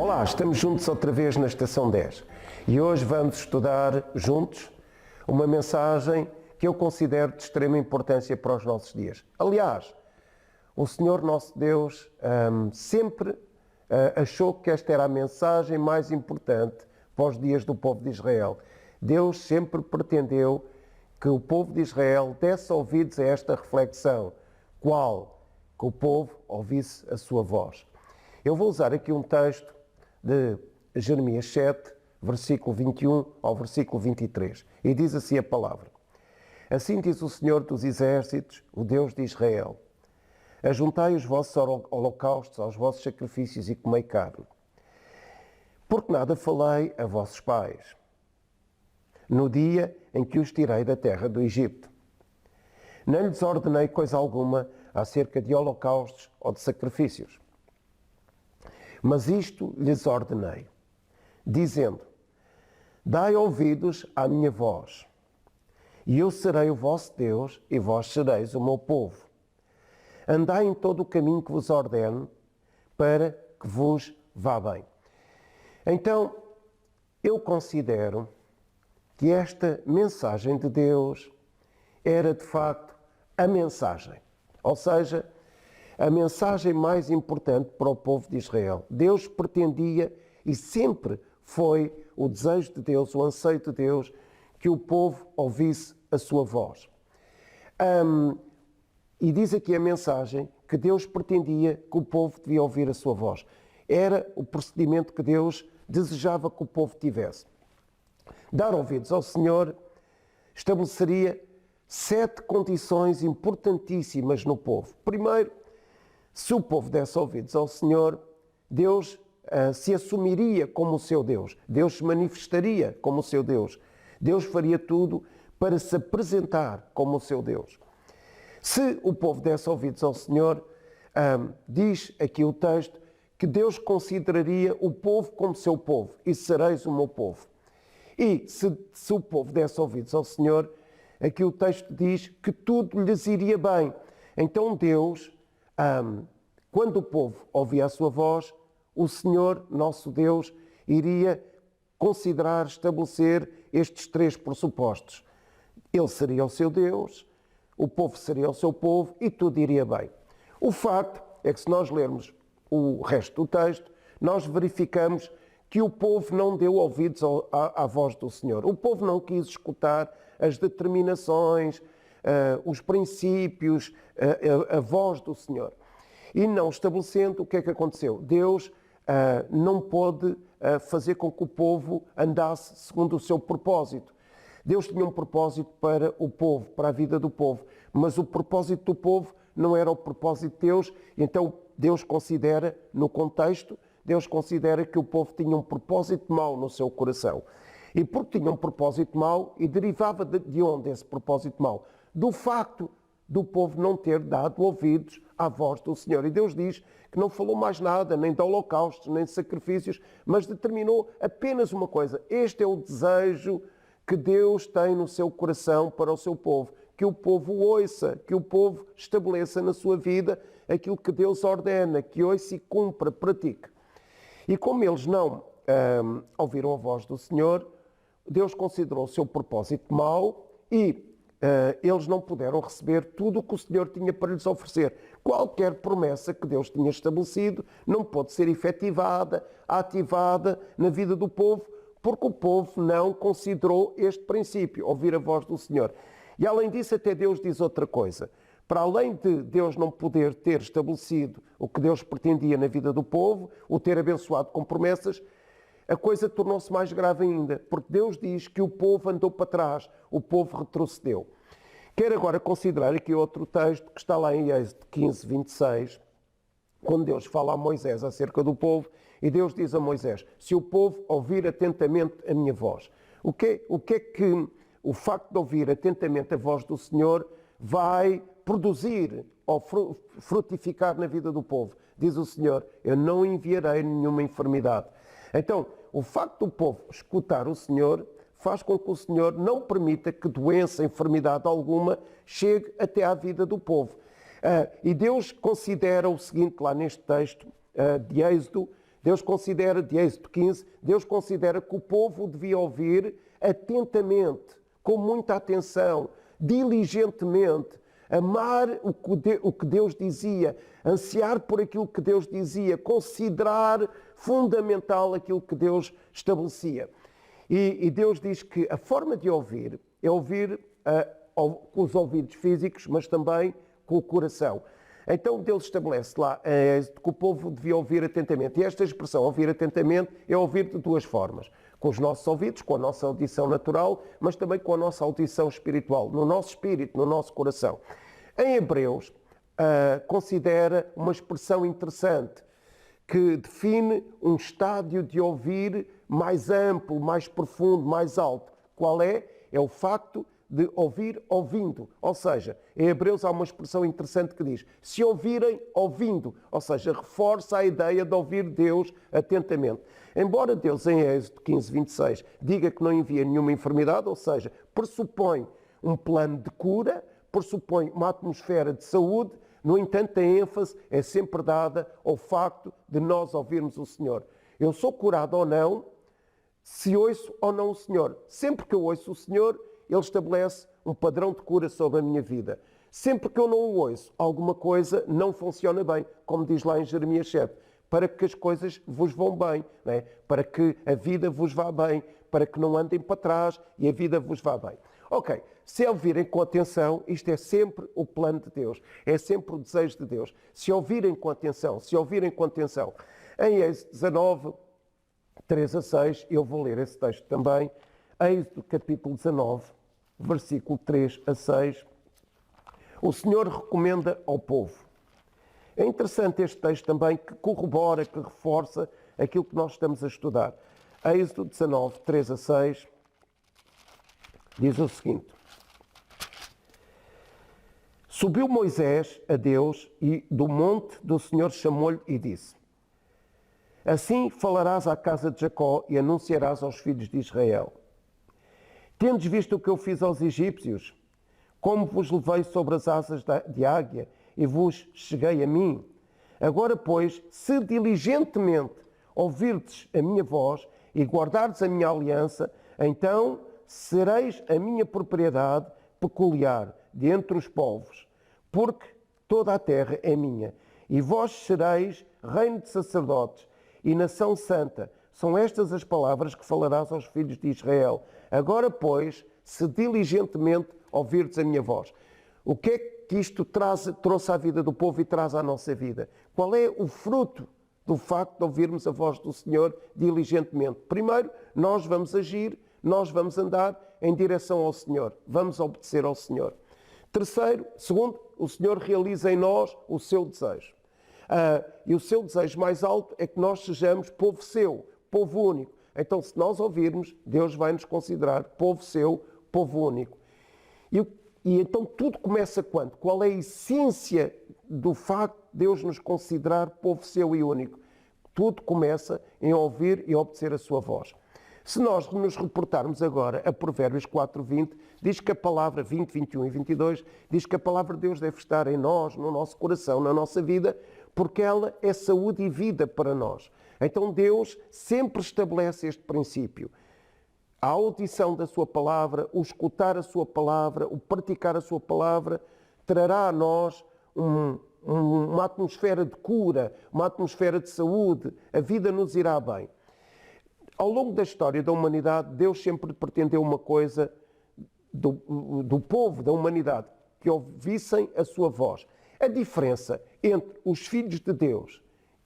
Olá, estamos juntos outra vez na Estação 10 e hoje vamos estudar juntos uma mensagem que eu considero de extrema importância para os nossos dias. Aliás, o Senhor nosso Deus sempre achou que esta era a mensagem mais importante para os dias do povo de Israel. Deus sempre pretendeu que o povo de Israel desse ouvidos a esta reflexão. Qual? Que o povo ouvisse a sua voz. Eu vou usar aqui um texto de Jeremias 7, versículo 21 ao versículo 23. E diz assim a palavra: Assim diz o Senhor dos Exércitos, o Deus de Israel: Ajuntai os vossos holocaustos aos vossos sacrifícios e comei carne. Porque nada falei a vossos pais, no dia em que os tirei da terra do Egito. Nem lhes ordenei coisa alguma acerca de holocaustos ou de sacrifícios. Mas isto lhes ordenei, dizendo: Dai ouvidos à minha voz, e eu serei o vosso Deus, e vós sereis o meu povo. Andai em todo o caminho que vos ordeno, para que vos vá bem. Então, eu considero que esta mensagem de Deus era, de facto, a mensagem. Ou seja, a mensagem mais importante para o povo de Israel. Deus pretendia, e sempre foi o desejo de Deus, o anseio de Deus, que o povo ouvisse a sua voz. E diz aqui a mensagem que Deus pretendia que o povo devia ouvir a sua voz. Era o procedimento que Deus desejava que o povo tivesse. Dar ouvidos ao Senhor estabeleceria 7 condições importantíssimas no povo. Primeiro, se o povo desse ouvidos ao Senhor, Deus se assumiria como o seu Deus. Deus se manifestaria como o seu Deus. Deus faria tudo para se apresentar como o seu Deus. Se o povo desse ouvidos ao Senhor, diz aqui o texto, que Deus consideraria o povo como seu povo, e sereis o meu povo. E se o povo desse ouvidos ao Senhor, aqui o texto diz que tudo lhes iria bem. Então Deus, quando o povo ouvia a sua voz, o Senhor, nosso Deus, iria considerar, estabelecer estes 3 pressupostos. Ele seria o seu Deus, o povo seria o seu povo e tudo iria bem. O facto é que, se nós lermos o resto do texto, nós verificamos que o povo não deu ouvidos à voz do Senhor. O povo não quis escutar as determinações, os princípios, a voz do Senhor. E não estabelecendo, o que é que aconteceu? Deus não pôde fazer com que o povo andasse segundo o seu propósito. Deus tinha um propósito para o povo, para a vida do povo, mas o propósito do povo não era o propósito de Deus. Então Deus considera, no contexto, Deus considera que o povo tinha um propósito mau no seu coração. E porque tinha um propósito mau, e derivava de onde esse propósito mau? Do facto do povo não ter dado ouvidos à voz do Senhor. E Deus diz que não falou mais nada, nem de holocaustos, nem de sacrifícios, mas determinou apenas uma coisa: este é o desejo que Deus tem no seu coração para o seu povo, que o povo ouça, que o povo estabeleça na sua vida aquilo que Deus ordena, que ouça e cumpra, pratique. E como eles não ouviram a voz do Senhor, Deus considerou o seu propósito mau e eles não puderam receber tudo o que o Senhor tinha para lhes oferecer. Qualquer promessa que Deus tinha estabelecido não pode ser efetivada, ativada na vida do povo, porque o povo não considerou este princípio, ouvir a voz do Senhor. E além disso, até Deus diz outra coisa. Para além de Deus não poder ter estabelecido o que Deus pretendia na vida do povo, o ter abençoado com promessas, a coisa tornou-se mais grave ainda, porque Deus diz que o povo andou para trás, o povo retrocedeu. Quero agora considerar aqui outro texto que está lá em Êxodo 15, 26, quando Deus fala a Moisés acerca do povo, e Deus diz a Moisés: se o povo ouvir atentamente a minha voz. O que é que o facto de ouvir atentamente a voz do Senhor vai produzir ou frutificar na vida do povo? Diz o Senhor: eu não enviarei nenhuma enfermidade. Então, o facto do povo escutar o Senhor faz com que o Senhor não permita que doença, enfermidade alguma chegue até à vida do povo. E Deus considera o seguinte lá neste texto de Êxodo: Deus considera, de Êxodo 15, Deus considera que o povo devia ouvir atentamente, com muita atenção, diligentemente, amar o que Deus dizia, ansiar por aquilo que Deus dizia, considerar fundamental aquilo que Deus estabelecia. E Deus diz que a forma de ouvir é ouvir com os ouvidos físicos, mas também com o coração. Então Deus estabelece lá que o povo devia ouvir atentamente. E esta expressão, ouvir atentamente, é ouvir de duas formas. Com os nossos ouvidos, com a nossa audição natural, mas também com a nossa audição espiritual, no nosso espírito, no nosso coração. Em Hebreus, considera uma expressão interessante que define um estádio de ouvir mais amplo, mais profundo, mais alto. Qual é? É o facto de ouvir ouvindo. Ou seja, em Hebreus há uma expressão interessante que diz: se ouvirem ouvindo. Ou seja, reforça a ideia de ouvir Deus atentamente. Embora Deus em Êxodo 15, 26 diga que não envia nenhuma enfermidade, ou seja, pressupõe um plano de cura, pressupõe uma atmosfera de saúde, no entanto a ênfase é sempre dada ao facto de nós ouvirmos o Senhor. Eu sou curado ou não, se ouço ou não o Senhor. Sempre que eu ouço o Senhor, Ele estabelece um padrão de cura sobre a minha vida. Sempre que eu não o ouço, alguma coisa não funciona bem, como diz lá em Jeremias 7, para que as coisas vos vão bem, não é? Para que a vida vos vá bem, para que não andem para trás e a vida vos vá bem. Ok, se ouvirem com atenção, isto é sempre o plano de Deus, é sempre o desejo de Deus. Se ouvirem com atenção, Em Êxodo 19, 3 a 6, eu vou ler esse texto também. Êxodo capítulo 19, versículo 3 a 6. O Senhor recomenda ao povo. É interessante este texto também, que corrobora, que reforça aquilo que nós estamos a estudar. Êxodo 19, 3 a 6, diz o seguinte: Subiu Moisés a Deus e do monte do Senhor chamou-lhe e disse: Assim falarás à casa de Jacó e anunciarás aos filhos de Israel: Tendes visto o que eu fiz aos egípcios, como vos levei sobre as asas de águia e vos cheguei a mim? Agora, pois, se diligentemente ouvirdes a minha voz e guardardes a minha aliança, então sereis a minha propriedade peculiar de entre os povos, porque toda a terra é minha, e vós sereis reino de sacerdotes e nação santa. São estas as palavras que falarás aos filhos de Israel. Agora, pois, se diligentemente ouvirdes a minha voz. O que é que isto trouxe à vida do povo e traz à nossa vida? Qual é o fruto do facto de ouvirmos a voz do Senhor diligentemente? Primeiro, nós vamos agir, nós vamos andar em direção ao Senhor, vamos obedecer ao Senhor. Segundo, o Senhor realiza em nós o seu desejo. E o seu desejo mais alto é que nós sejamos povo seu, povo único. Então, se nós ouvirmos, Deus vai nos considerar povo seu, povo único. E então tudo começa quando? Qual é a essência do facto de Deus nos considerar povo seu e único? Tudo começa em ouvir e obedecer a sua voz. Se nós nos reportarmos agora a Provérbios 4:20, diz que a palavra 20, 21 e 22, diz que a palavra de Deus deve estar em nós, no nosso coração, na nossa vida, porque ela é saúde e vida para nós. Então Deus sempre estabelece este princípio. A audição da sua palavra, o escutar a sua palavra, o praticar a sua palavra, trará a nós uma atmosfera de cura, uma atmosfera de saúde, a vida nos irá bem. Ao longo da história da humanidade, Deus sempre pretendeu uma coisa do povo, da humanidade, que ouvissem a sua voz. A diferença entre os filhos de Deus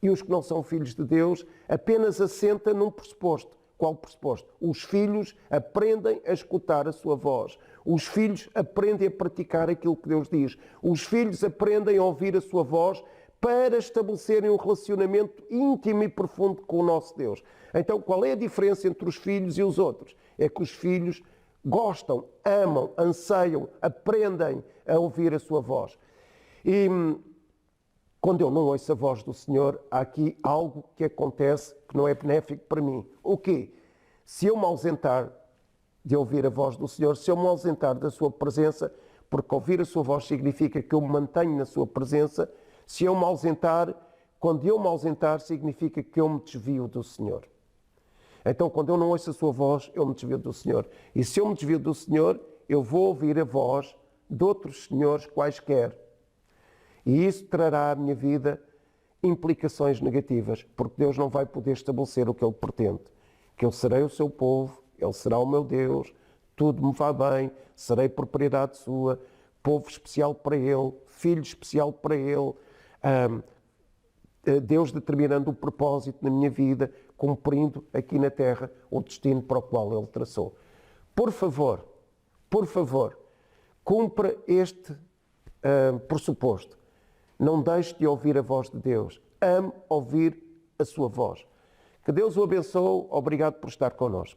e os que não são filhos de Deus apenas assenta num pressuposto. Qual pressuposto? Os filhos aprendem a escutar a sua voz. Os filhos aprendem a praticar aquilo que Deus diz. Os filhos aprendem a ouvir a sua voz para estabelecerem um relacionamento íntimo e profundo com o nosso Deus. Então, qual é a diferença entre os filhos e os outros? É que os filhos gostam, amam, anseiam, aprendem a ouvir a sua voz. E quando eu não ouço a voz do Senhor, há aqui algo que acontece que não é benéfico para mim. O quê? Se eu me ausentar de ouvir a voz do Senhor, se eu me ausentar da sua presença, porque ouvir a sua voz significa que eu me mantenho na sua presença, se eu me ausentar, quando eu me ausentar, significa que eu me desvio do Senhor. Então, quando eu não ouço a sua voz, eu me desvio do Senhor. E se eu me desvio do Senhor, eu vou ouvir a voz de outros senhores quaisquer. E isso trará à minha vida implicações negativas, porque Deus não vai poder estabelecer o que Ele pretende. Que eu serei o seu povo, Ele será o meu Deus, tudo me vai bem, serei propriedade sua, povo especial para Ele, filho especial para Ele, Deus determinando o propósito na minha vida, cumprindo aqui na terra o destino para o qual Ele traçou. Por favor, cumpra este pressuposto. Não deixe de ouvir a voz de Deus. Ame ouvir a sua voz. Que Deus o abençoe. Obrigado por estar connosco.